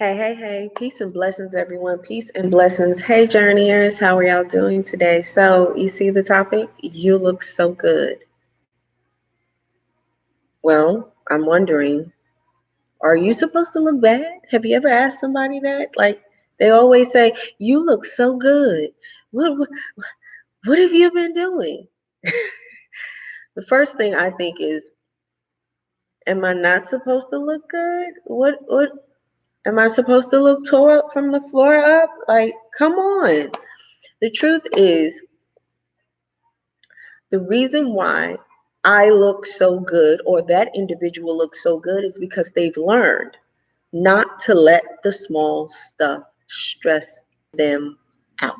Hey, hey, hey, peace and blessings, everyone. Peace and blessings. Hey, journeyers, how are y'all doing today? So, you see the topic? You look so good. Well, I'm wondering, are you supposed to look bad? Have you ever asked somebody that? Like, they always say, you look so good. What, what have you been doing? The first thing I think is, am I not supposed to look good? What, am I supposed to look tore up from the floor up? Like, come on. The truth is, the reason why I look so good or that individual looks so good is because they've learned not to let the small stuff stress them out.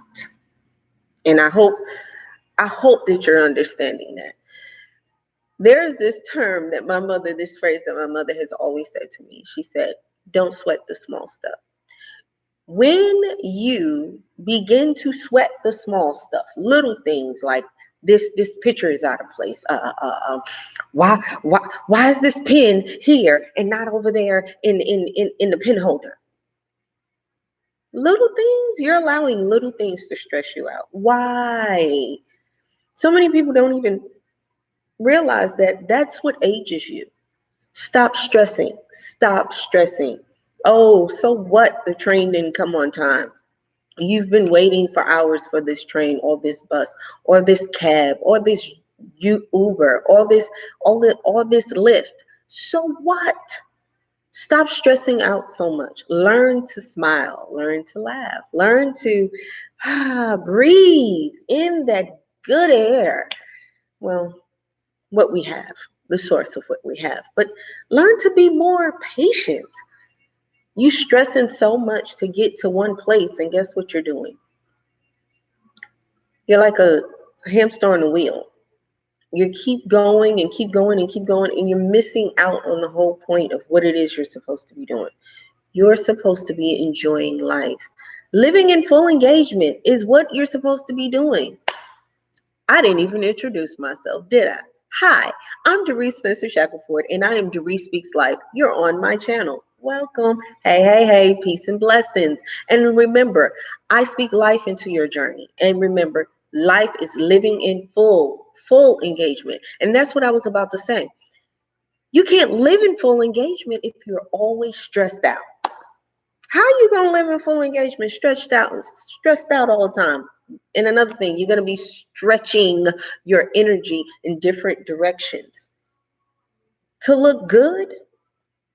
And I hope that you're understanding that. There's this term that my mother, this phrase that my mother has always said to me. She said, "Don't sweat the small stuff." When you begin to sweat the small stuff, little things like this picture is out of place. Why is this pin here and not over there in the pin holder? Little things, you're allowing little things to stress you out. Why? So many people don't even realize that that's what ages you. Stop stressing. Stop stressing. Oh, so what? The train didn't come on time. You've been waiting for hours for this train or this bus or this cab or this Uber or this Lyft. So what? Stop stressing out so much. Learn to smile. Learn to laugh. Learn to breathe in that good air. Well, what we have, the source of what we have. But learn to be more patient. You stressing so much to get to one place, and guess what you're doing? You're like a hamster on a wheel. You keep going and keep going and keep going, and you're missing out on the whole point of what it is you're supposed to be doing. You're supposed to be enjoying life. Living in full engagement is what you're supposed to be doing. I didn't even introduce myself, did I? Hi, I'm Dearice Spencer Shackelford, and I am Dearice Speaks Life. You're on my channel. Welcome. Hey, hey, hey, peace and blessings. And remember, I speak life into your journey. And remember, life is living in full engagement. And that's what I was about to say. You can't live in full engagement if you're always stressed out. How are you gonna live in full engagement, stressed out all the time? And another thing, you're gonna be stretching your energy in different directions to look good.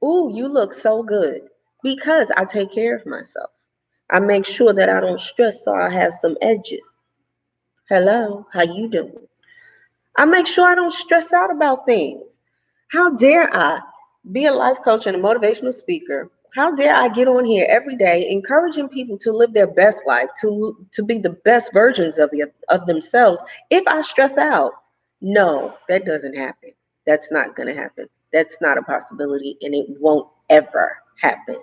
Ooh, you look so good because I take care of myself. I make sure that I don't stress, so I have some edges. Hello, how you doing? I make sure I don't stress out about things. How dare I be a life coach and a motivational speaker? How dare I get on here every day encouraging people to live their best life, to be the best versions of themselves if I stress out? No, that doesn't happen. That's not going to happen. That's not a possibility, and it won't ever happen.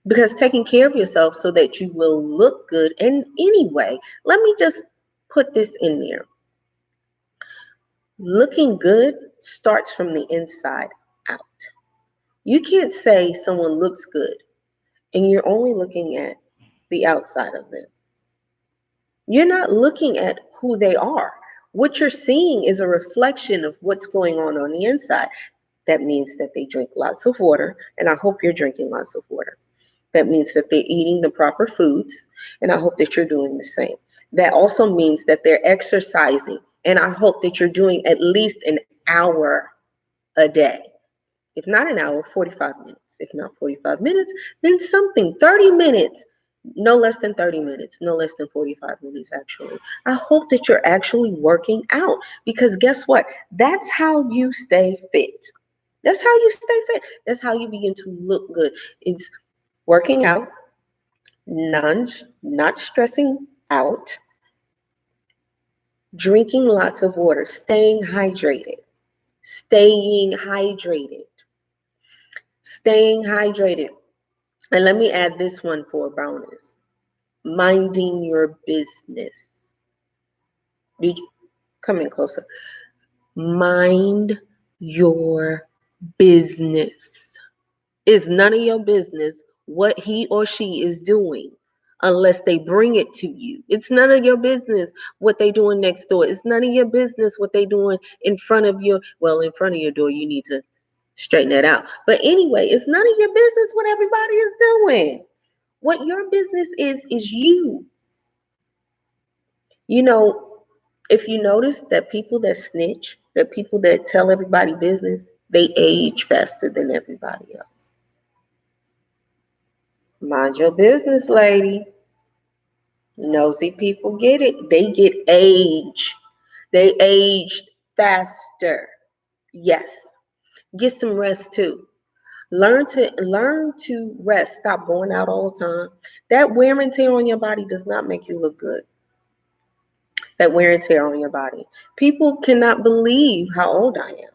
Because taking care of yourself so that you will look good. And anyway, let me just put this in there. Looking good starts from the inside out. You can't say someone looks good and you're only looking at the outside of them. You're not looking at who they are. What you're seeing is a reflection of what's going on the inside. That means that they drink lots of water, and I hope you're drinking lots of water. That means that they're eating the proper foods, and I hope that you're doing the same. That also means that they're exercising, and I hope that you're doing at least an hour a day. If not an hour, 45 minutes. If not 45 minutes, then something, 30 minutes. No less than 30 minutes, no less than 45 minutes, actually. I hope that you're actually working out because guess what? That's how you stay fit. That's how you stay fit. That's how you begin to look good. It's working out, not stressing out, drinking lots of water, staying hydrated, staying hydrated, staying hydrated. And let me add this one for a bonus. Minding your business. Come in closer. Mind your business. It's none of your business what he or she is doing unless they bring it to you. It's none of your business what they doing next door. It's none of your business what they doing in front of your, well, in front of your door. You need to straighten that out. But anyway, it's none of your business what everybody is doing. What your business is you. You know, if you notice that people that snitch, that people that tell everybody business, they age faster than everybody else. Mind your business, lady. Nosy people get it. They get age. They age faster. Yes. Get some rest too. Learn to rest. Stop going out all the time. That wear and tear on your body does not make you look good. That wear and tear on your body. People cannot believe how old I am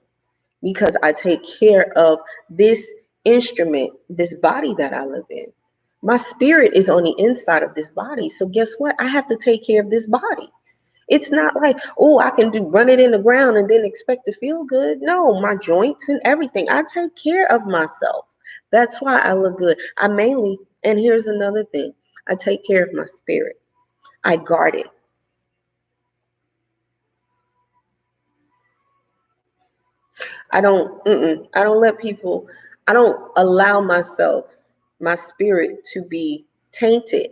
because I take care of this instrument, this body that I live in. My spirit is on the inside of this body. So guess what? I have to take care of this body. It's not like, oh, I can run it in the ground and then expect to feel good. No, my joints and everything. I take care of myself. That's why I look good. I mainly, and here's another thing, I take care of my spirit. I guard it. I don't let people, I don't allow myself, my spirit to be tainted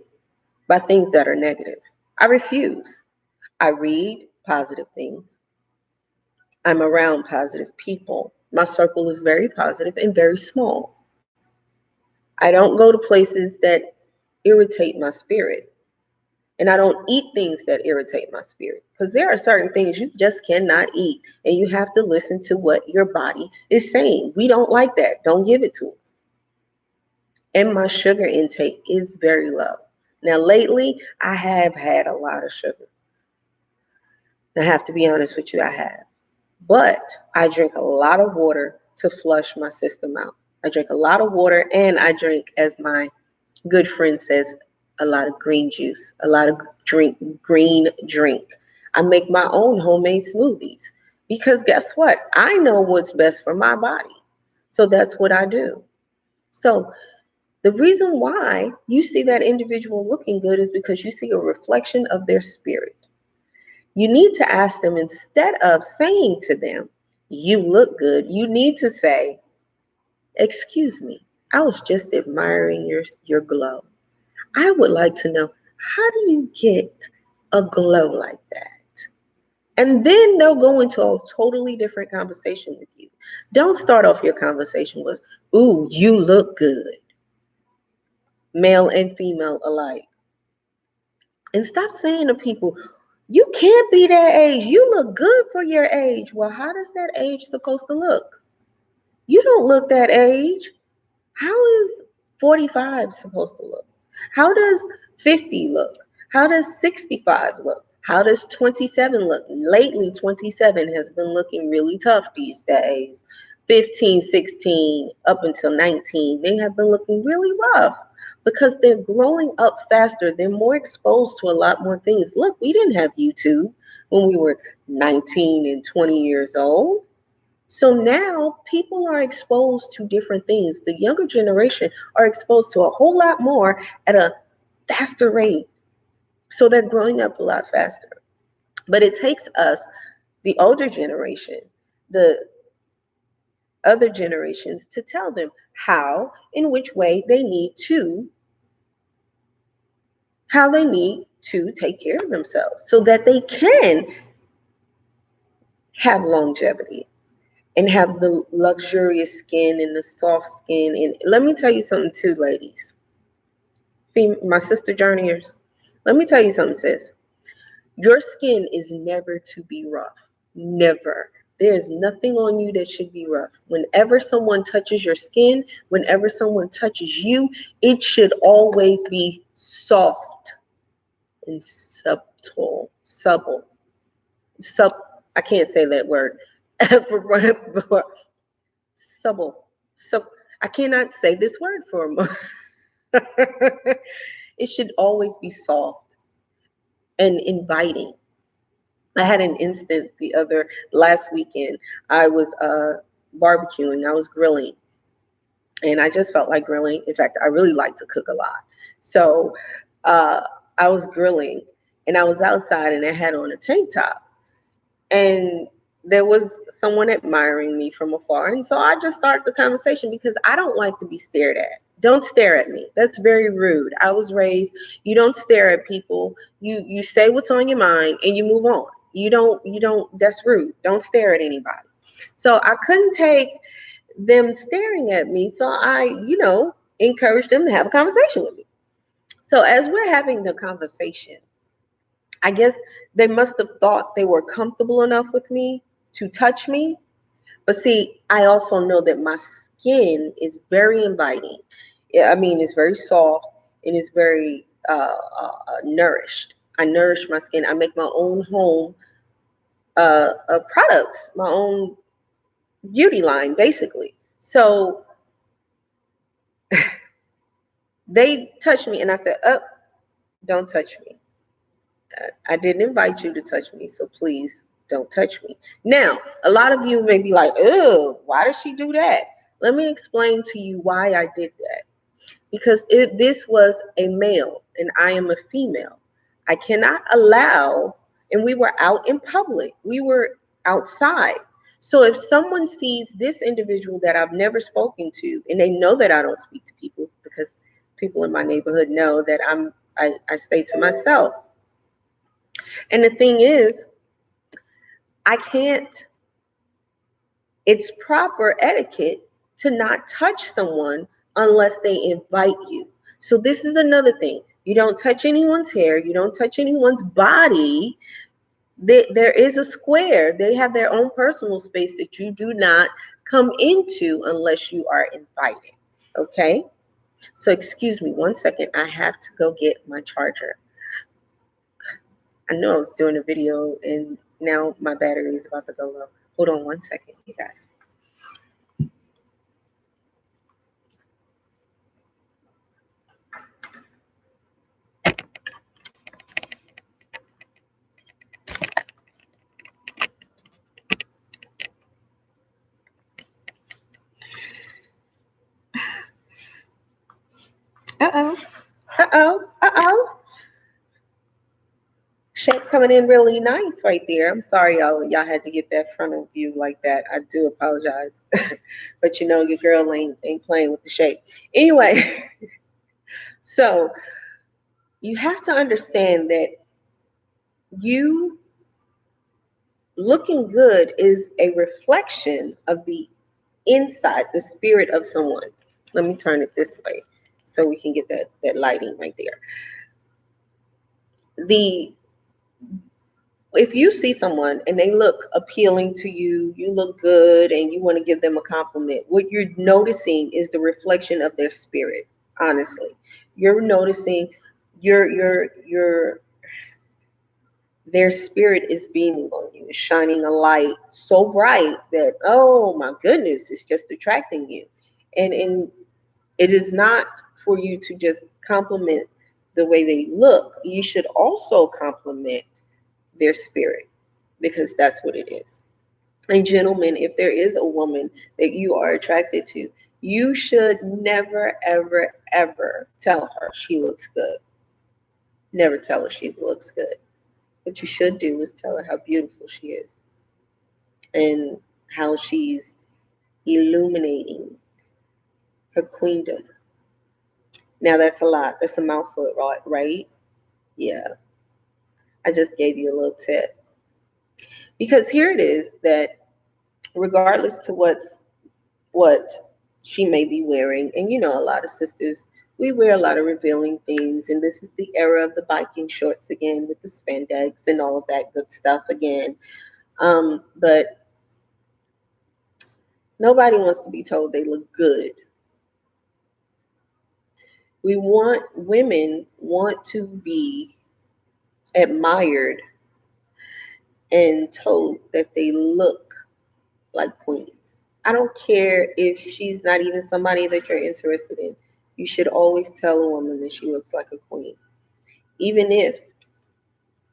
by things that are negative. I refuse. I read positive things. I'm around positive people. My circle is very positive and very small. I don't go to places that irritate my spirit. And I don't eat things that irritate my spirit because there are certain things you just cannot eat. And you have to listen to what your body is saying. We don't like that. Don't give it to us. And my sugar intake is very low. Now, lately, I have had a lot of sugar. I have to be honest with you, I have. But I drink a lot of water to flush my system out. I drink a lot of water and I drink, as my good friend says, a lot of green juice, a lot of green drink. I make my own homemade smoothies because guess what? I know what's best for my body. So that's what I do. So the reason why you see that individual looking good is because you see a reflection of their spirit. You need to ask them, instead of saying to them, you look good, you need to say, excuse me, I was just admiring your glow. I would like to know, how do you get a glow like that? And then they'll go into a totally different conversation with you. Don't start off your conversation with, ooh, you look good, male and female alike. And stop saying to people, you can't be that age. You look good for your age. Well, how does that age supposed to look? You don't look that age. How is 45 supposed to look? How does 50 look? How does 65 look? How does 27 look? Lately, 27 has been looking really tough these days. 15, 16, up until 19, they have been looking really rough because they're growing up faster. They're more exposed to a lot more things. Look, we didn't have YouTube when we were 19 and 20 years old. So now people are exposed to different things. The younger generation are exposed to a whole lot more at a faster rate. So they're growing up a lot faster. But it takes us, the older generation, the other generations, to tell them how, in which way how they need to take care of themselves so that they can have longevity and have the luxurious skin and the soft skin. And let me tell you something too, ladies, my sister journeyers, let me tell you something, sis. Your skin is never to be rough. Never. There is nothing on you that should be rough. Whenever someone touches your skin, whenever someone touches you, it should always be soft and sub, I can't say that word. Supple. So I cannot say this word for a moment. It should always be soft and inviting. I had an instant last weekend. I was barbecuing, I was grilling, and I just felt like grilling. In fact, I really like to cook a lot. So uh, I was grilling, and I was outside, and I had on a tank top, and there was someone admiring me from afar, and so I just started the conversation because I don't like to be stared at. Don't stare at me. That's very rude. I was raised, you don't stare at people. You say what's on your mind and you move on. You don't that's rude. Don't stare at anybody. So I couldn't take them staring at me. So I, encouraged them to have a conversation with me. So as we're having the conversation, I guess they must have thought they were comfortable enough with me to touch me. But see, I also know that my skin is very inviting. Yeah, I mean, it's very soft and it's very nourished. I nourish my skin. I make my own home products, my own beauty line, basically. So they touched me, and I said, "Oh, don't touch me. I didn't invite you to touch me, so please don't touch me." Now, a lot of you may be like, "Oh, why did she do that?" Let me explain to you why I did that. Because this was a male and I am a female. I cannot allow, and we were out in public, we were outside. So if someone sees this individual that I've never spoken to, and they know that I don't speak to people because people in my neighborhood know that I stay to myself. And the thing is, I can't, it's proper etiquette to not touch someone unless they invite you. So this is another thing. You don't touch anyone's hair, you don't touch anyone's body. There is a square. They have their own personal space that you do not come into unless you are invited. Okay? So excuse me 1 second. I have to go get my charger. I know I was doing a video and now my battery is about to go low. Hold on 1 second, you guys. Uh-oh. Uh-oh. Uh-oh. Shape coming in really nice right there. I'm sorry y'all had to get that frontal view like that. I do apologize. But your girl ain't playing with the shape. Anyway, so you have to understand that you looking good is a reflection of the inside, the spirit of someone. Let me turn it this way so we can get that lighting right there. The If you see someone and they look appealing to you, you look good and you want to give them a compliment, what you're noticing is the reflection of their spirit. Honestly, you're noticing your their spirit is beaming on you, is shining a light so bright that, oh my goodness, it's just attracting you. And it is not for you to just compliment the way they look. You should also compliment their spirit, because that's what it is. And gentlemen, if there is a woman that you are attracted to, you should never, ever, ever tell her she looks good. Never tell her she looks good. What you should do is tell her how beautiful she is and how she's illuminating her queendom. Now that's a lot. That's a mouthful, right? Yeah. I just gave you a little tip. Because here it is that regardless to what she may be wearing, and a lot of sisters, we wear a lot of revealing things, and this is the era of the biking shorts again with the spandex and all of that good stuff again. But nobody wants to be told they look good. Women want to be admired and told that they look like queens. I don't care if she's not even somebody that you're interested in. You should always tell a woman that she looks like a queen, even if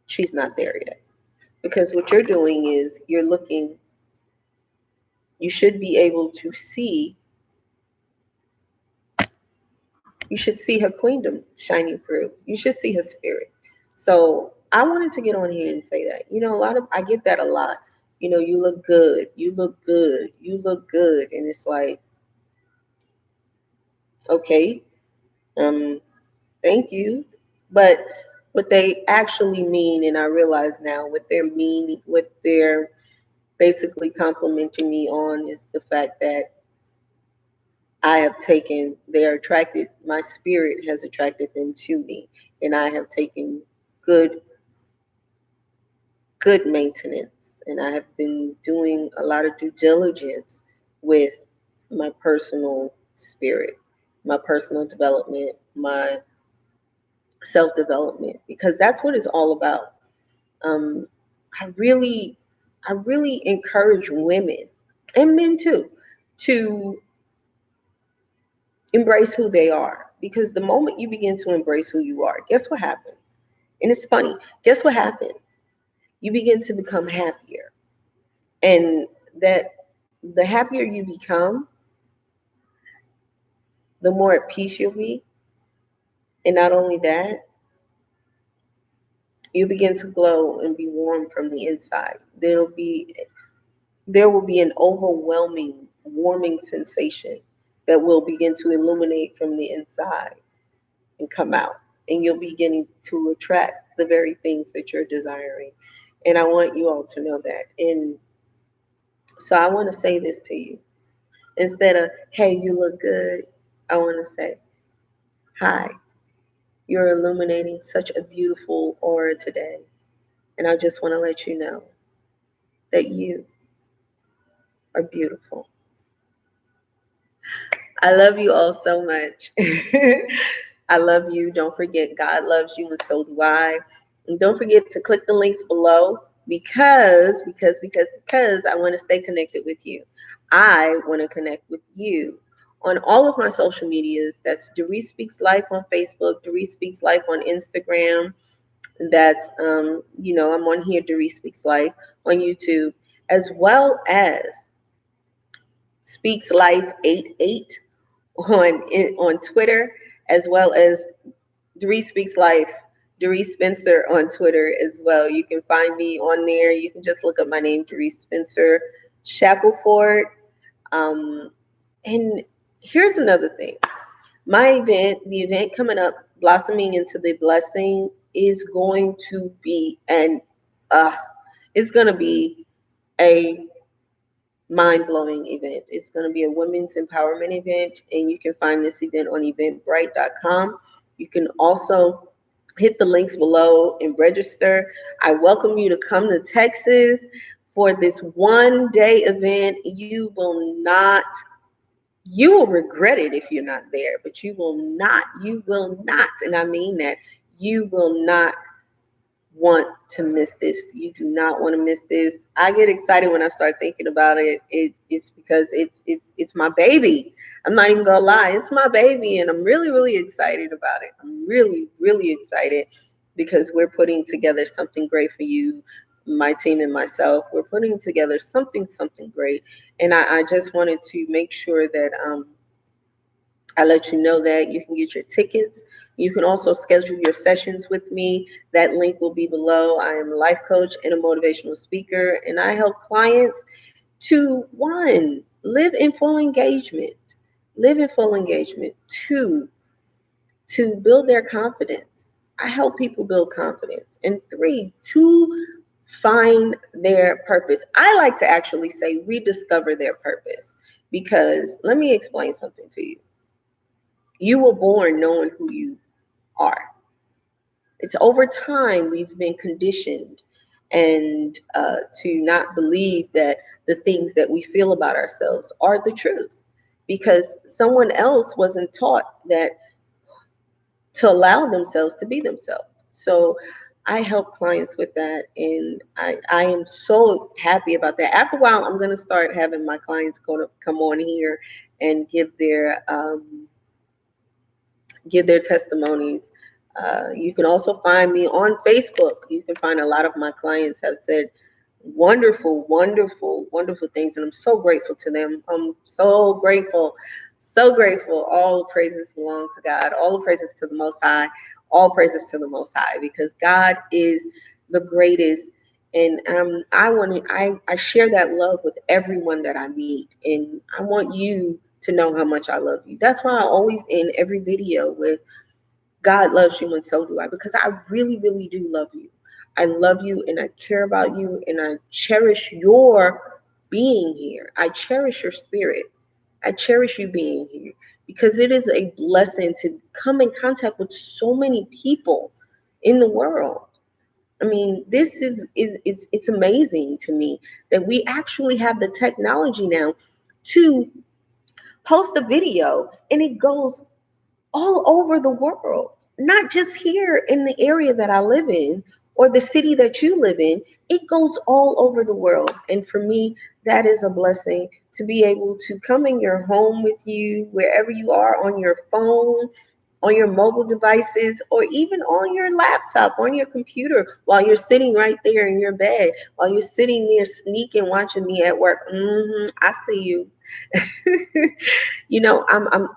she's not there yet. Because what you're doing is you should be able to see You should see her queendom shining through. You should see her spirit. So I wanted to get on here and say that. A lot of I get that a lot. You look good, you look good, you look good. And it's like, okay, um, thank you. But what they actually mean, and I realize now what they're basically complimenting me on is the fact that my spirit has attracted them to me, and I have taken good, good maintenance, and I have been doing a lot of due diligence with my personal spirit, my personal development, my self development, because that's what it's all about. Um, I really, I really encourage women and men too to embrace who they are, because the moment you begin to embrace who you are, guess what happens? And it's funny. Guess what happens? You begin to become happier, and that the happier you become, the more at peace you'll be. And not only that, you begin to glow and be warm from the inside. There will be an overwhelming warming sensation that will begin to illuminate from the inside and come out. And you'll be beginning to attract the very things that you're desiring. And I want you all to know that. And so I want to say this to you. Instead of, hey, you look good, I want to say, hi, you're illuminating such a beautiful aura today. And I just want to let you know that you are beautiful. I love you all so much. I love you. Don't forget, God loves you, and so do I. And don't forget to click the links below, because I want to stay connected with you. I want to connect with you on all of my social medias. That's Dearice Speaks Life on Facebook, Dearice Speaks Life on Instagram. That's I'm on here, Dearice Speaks Life on YouTube, as well as Speaks Life 88 on Twitter, as well as Dearice Speaks Life, Dearice Spencer on Twitter as well. You can find me on there. You can just look up my name, Dearice Spencer Shackelford. Um, and here's another thing. The event coming up, Blossoming into the Blessing, is going to be it's going to be a mind-blowing event. It's going to be a women's empowerment event, and you can find this event on eventbrite.com. You can also hit the links below and register. I welcome you to come to Texas for this one-day event. You will regret it if you're not there, but you will not, and I mean that, you will not want to miss this. You do not want to miss this. I get excited when I start thinking about it. It's because it's my baby. I'm not even gonna lie, it's my baby, and I'm really, really excited about it. I'm really, really excited because we're putting together something great for you, my team and myself. We're putting together something great, and I just wanted to make sure that I let you know that you can get your tickets. You can also schedule your sessions with me. That link will be below. I am a life coach and a motivational speaker, and I help clients to, one, live in full engagement, two, to build their confidence. I help people build confidence. And three, to find their purpose. I like to actually say rediscover their purpose, because let me explain something to you. You were born knowing who you are. It's over time we've been conditioned and to not believe that the things that we feel about ourselves are the truth, because someone else wasn't taught that to allow themselves to be themselves. So I help clients with that, and I am so happy about that. After a while, I'm going to start having my clients come on here and give their testimonies. You can also find me on Facebook. You can find a lot of my clients have said wonderful, wonderful, wonderful things, and I'm so grateful to them. I'm so grateful. So grateful. All praises belong to God. All the praises to the Most High. All praises to the Most High, because God is the greatest. And I share that love with everyone that I meet, and I want you to know how much I love you. That's why I always end every video with God loves you and so do I, because I really, really do love you. I love you and I care about you and I cherish your being here. I cherish your spirit. I cherish you being here because it is a blessing to come in contact with so many people in the world. I mean, this is it's amazing to me that we actually have the technology now to post a video and it goes all over the world, not just here in the area that I live in or the city that you live in. It goes all over the world. And for me, that is a blessing to be able to come in your home with you, wherever you are, on your phone, on your mobile devices, or even on your laptop, on your computer, while you're sitting right there in your bed, while you're sitting there sneaking, watching me at work. I see you.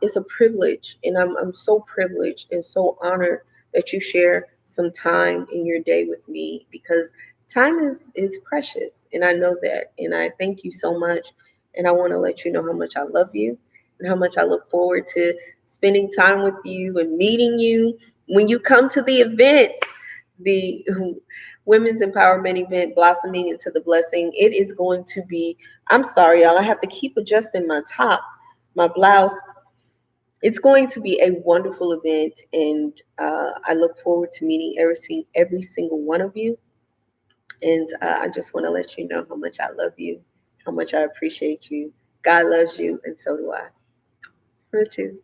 It's a privilege, and I'm so privileged and so honored that you share some time in your day with me, because time is precious, and I know that, and I thank you so much, and I want to let you know how much I love you and how much I look forward to spending time with you and meeting you when you come to the event, the Women's Empowerment event, Blossoming into the Blessing. It is going to be, I'm sorry, y'all, I have to keep adjusting my top, my blouse. It's going to be a wonderful event, and I look forward to meeting every single one of you. And I just want to let you know how much I love you, how much I appreciate you. God loves you, and so do I. Switches.